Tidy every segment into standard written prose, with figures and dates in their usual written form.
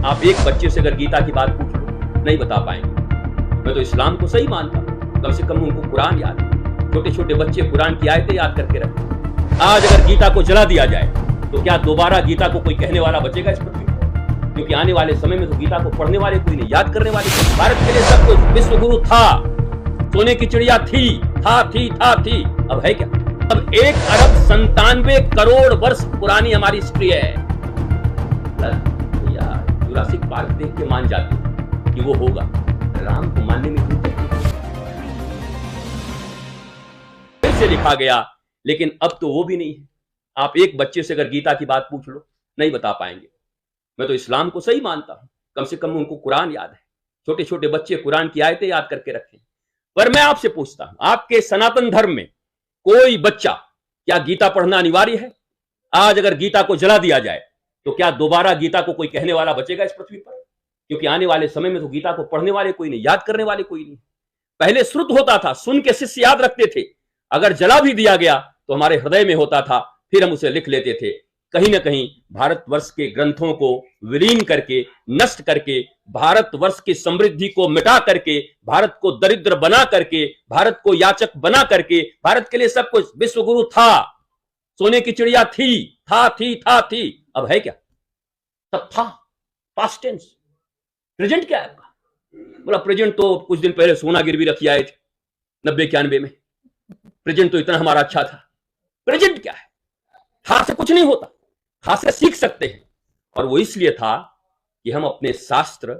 आप एक बच्चे से अगर गीता की बात पूछ लो, नहीं बता पाएंगे। मैं तो इस्लाम को सही मानता हूं, कम से कम उनको कुरान याद है। छोटे छोटे बच्चे कुरान की आयतें याद करके रखें। आज अगर गीता को जला दिया जाए तो क्या दोबारा गीता को कोई कहने वाला बचेगा इस पृथ्वी पर? क्योंकि आने वाले समय में तो गीता को पढ़ने वाले कोई नहीं, याद करने वाले कोई। भारत के लिए सब कुछ विश्व गुरु था, सोने की चिड़िया थी, थी। अब है क्या? अब 1,97,00,00,000 वर्ष पुरानी हमारी हिस्ट्री है। जुरासिक पार्क देख के मान जाते कि वो होगा, राम को मानने में फिर से लिखा गया, लेकिन अब तो वो भी नहीं है। आप एक बच्चे से अगर गीता की बात पूछ लो, नहीं बता पाएंगे। मैं तो इस्लाम को सही मानता हूं, कम से कम उनको कुरान याद है। छोटे छोटे बच्चे कुरान की आयतें याद करके रखें। पर मैं आपसे पूछता हूं, आपके सनातन धर्म में कोई बच्चा क्या गीता पढ़ना अनिवार्य है? आज अगर गीता को जला दिया जाए तो क्या दोबारा गीता को कोई कहने वाला बचेगा इस पृथ्वी पर? क्योंकि आने वाले समय में तो गीता को पढ़ने वाले कोई नहीं, याद करने वाले कोई नहीं। पहले श्रुत होता था, सुन के शिष्य याद रखते थे। अगर जला भी दिया गया तो हमारे हृदय में होता था, फिर हम उसे लिख लेते थे। कहीं ना कहीं भारतवर्ष के ग्रंथों को विलीन करके, नष्ट करके, भारतवर्ष की समृद्धि को मिटा करके, भारत को दरिद्र बना करके, भारत को याचक बना करके, भारत के लिए सब कुछ विश्व गुरु था, सोने की चिड़िया थी, थी। अब है क्या? सब था, पास्ट टेंस। प्रेजेंट क्या है आपका? बोला प्रेजेंट तो कुछ दिन पहले सोना गिरवी रखी आए थे 90-91 में। प्रेजेंट तो इतना हमारा अच्छा था। प्रेजेंट क्या है? था से कुछ नहीं होता, था से सीख सकते हैं। और वो इसलिए था कि हम अपने शास्त्र,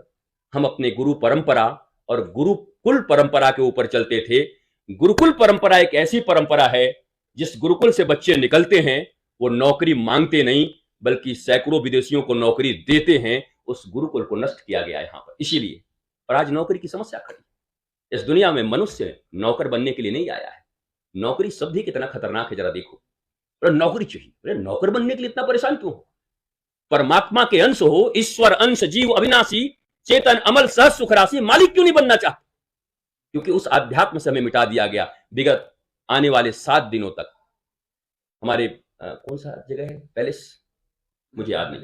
हम अपने गुरु परंपरा और गुरुकुल परंपरा के ऊपर चलते थे। गुरुकुल परंपरा एक ऐसी परंपरा है, जिस गुरुकुल से बच्चे निकलते हैं वो नौकरी मांगते नहीं, बल्कि सैकड़ों विदेशियों को नौकरी देते हैं। उस गुरुकुल को नष्ट किया गया यहां पर, इसीलिए। और आज नौकरी की समस्या खड़ी। इस दुनिया में मनुष्य नौकर बनने के लिए नहीं आया है। नौकरी शब्द ही कितना खतरनाक है, जरा देखो। नौकरी चाहिए, नौकर बनने के लिए इतना परेशान क्यों हो? परमात्मा के अंश हो, ईश्वर अंश, जीव अविनाशी, चेतन अमल सह सुख राशि, मालिक क्यों नहीं बनना चाहते? क्योंकि उस आध्यात्म से हमें मिटा दिया गया। विगत आने वाले 7 दिनों तक हमारे कौन सा जगह है, पैलेस, मुझे याद नहीं।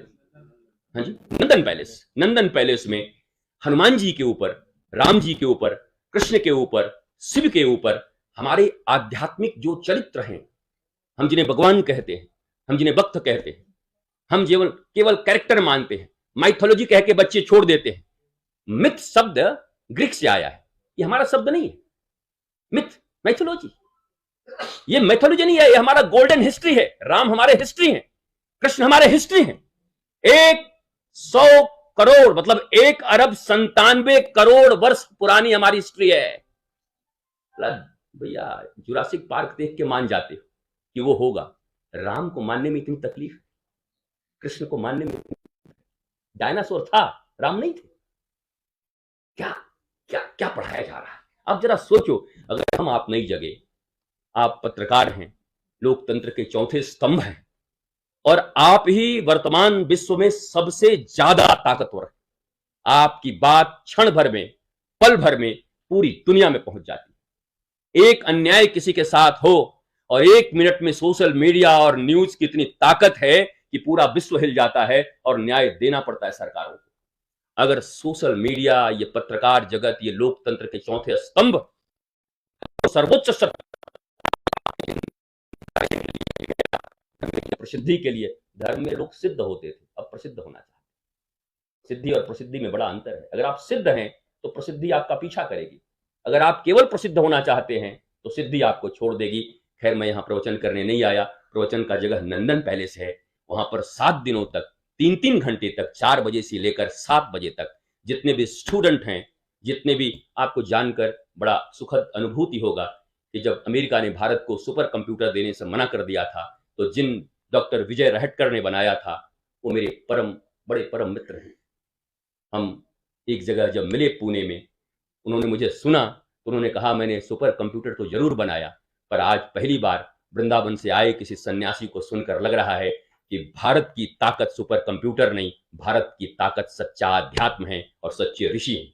हाँ जी, नंदन पैलेस में हनुमान जी के ऊपर, राम जी के ऊपर, कृष्ण के ऊपर, शिव के ऊपर हमारे आध्यात्मिक जो चरित्र हैं, हम जिन्हें भगवान कहते हैं, हम जिन्हें भक्त कहते हैं, हम केवल कैरेक्टर मानते हैं, माइथोलॉजी कह के बच्चे छोड़ देते हैं। मिथ शब्द ग्रीक से आया है, ये हमारा शब्द नहीं है। मिथ, माइथोलॉजी, ये मैथोलॉजी नहीं है, ये हमारा गोल्डन हिस्ट्री है। राम हमारे हिस्ट्री हैं, कृष्ण हमारे हिस्ट्री हैं। 100 करोड़ मतलब 1,97,00,00,000 वर्ष पुरानी हमारी हिस्ट्री है। भैया जुरासिक पार्क देख के मान जाते हो कि वो होगा, राम को मानने में इतनी तकलीफ, कृष्ण को मानने में। डायनासोर था, राम नहीं थे। क्या क्या क्या पढ़ाया जा रहा है? अब जरा सोचो, अगर हम आप नई जगह, आप पत्रकार हैं, लोकतंत्र के चौथे स्तंभ हैं, और आप ही वर्तमान विश्व में सबसे ज्यादा ताकतवर हैं। आपकी बात क्षण भर में, पल भर में पूरी दुनिया में पहुंच जाती है। एक अन्याय किसी के साथ हो और 1 मिनट में सोशल मीडिया और न्यूज की इतनी ताकत है कि पूरा विश्व हिल जाता है और न्याय देना पड़ता है सरकारों को। अगर सोशल मीडिया, ये पत्रकार जगत, ये लोकतंत्र के चौथे स्तंभ सर्वोच्च प्रसिद्धि के लिए, धर्म में लोग सिद्ध होते थे, अब प्रसिद्ध होना चाहते। सिद्धि और प्रसिद्धि में बड़ा अंतर है। अगर आप सिद्ध हैं तो प्रसिद्धि आपका पीछा करेगी, अगर आप केवल प्रसिद्ध होना चाहते हैं तो सिद्धि आपको छोड़ देगी। खैर, मैं यहां प्रवचन करने नहीं आया। प्रवचन का जगह नंदन पैलेस है। वहां पर 7 दिनों तक, 3-3 घंटे तक, 4 बजे से लेकर 7 बजे तक, जितने भी स्टूडेंट हैं, जितने भी, आपको जानकर बड़ा सुखद अनुभूति होगा कि जब अमेरिका ने भारत को सुपर कंप्यूटर देने से मना कर दिया था, तो जिन डॉक्टर विजय रहटकर ने बनाया था, वो मेरे बड़े परम मित्र हैं। हम एक जगह जब मिले पुणे में, उन्होंने मुझे सुना तो उन्होंने कहा, मैंने सुपर कंप्यूटर तो जरूर बनाया, पर आज पहली बार वृंदावन से आए किसी सन्यासी को सुनकर लग रहा है कि भारत की ताकत सुपर कंप्यूटर नहीं, भारत की ताकत सच्चा अध्यात्म है और सच्चे ऋषि हैं।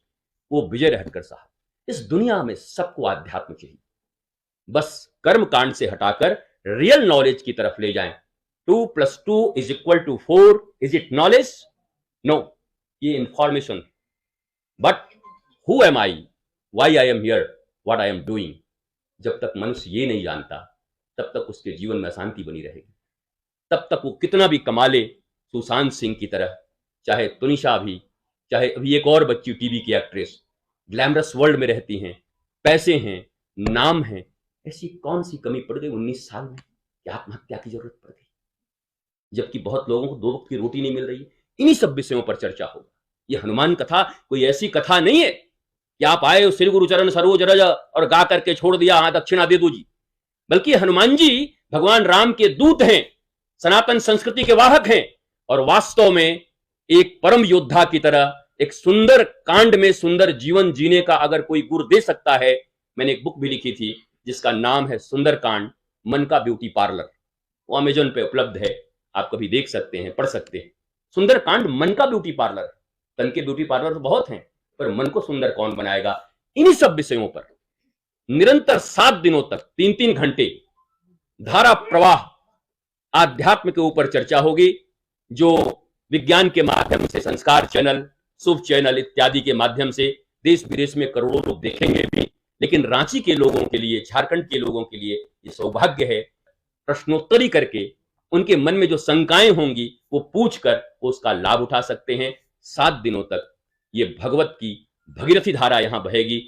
वो विजय रहटकर साहब। इस दुनिया में सबको अध्यात्म चाहिए, बस कर्म कांड से हटाकर रियल नॉलेज की तरफ ले जाएं। 2 + 2 = 4, इज इट नॉलेज? नो, ये information. But who am I, why I am here, what I am doing, जब तक मनुष्य ये नहीं जानता तब तक उसके जीवन में अशांति बनी रहेगी। तब तक वो कितना भी कमा ले, सुशांत सिंह की तरह, चाहे तुनिशा भी, चाहे अभी एक और बच्ची टीवी की एक्ट्रेस, ग्लैमरस वर्ल्ड में रहती हैं, पैसे हैं, नाम है, ऐसी कौन सी कमी पड़ गई 19 साल में कि आत्महत्या की जरूरत पड़ गई, जबकि बहुत लोगों को 2 वक्त की रोटी नहीं मिल रही है। इन्हीं सब विषयों पर चर्चा होगा। ये हनुमान कथा कोई ऐसी कथा नहीं है कि आप आए श्री गुरु चरण सरोज रज और गा करके छोड़ दिया, हाँ दक्षिणा दे दो जी, बल्कि हनुमान जी भगवान राम के दूत हैं, सनातन संस्कृति के वाहक हैं, और वास्तव में एक परम योद्धा की तरह एक सुंदर कांड में सुंदर जीवन जीने का अगर कोई गुर दे सकता है, मैंने एक बुक भी लिखी थी जिसका नाम है सुंदर कांड, मन का ब्यूटी पार्लर। वो अमेजन पे उपलब्ध है, आप कभी देख सकते हैं, पढ़ सकते हैं। सुंदर कांड मन का ब्यूटी पार्लर। तन के ब्यूटी पार्लर तो बहुत हैं, पर मन को सुंदर कौन बनाएगा? इन्हीं सब विषयों पर निरंतर 7 दिनों तक 3-3 घंटे धारा प्रवाह आध्यात्म के ऊपर चर्चा होगी, जो विज्ञान के माध्यम से, संस्कार चैनल, शुभ चैनल इत्यादि के माध्यम से देश विदेश में करोड़ों लोग देखेंगे भी। लेकिन रांची के लोगों के लिए, झारखंड के लोगों के लिए ये सौभाग्य है, प्रश्नोत्तरी करके उनके मन में जो शंकाएं होंगी वो पूछकर वो उसका लाभ उठा सकते हैं। 7 दिनों तक ये भगवत की भगीरथी धारा यहां बहेगी।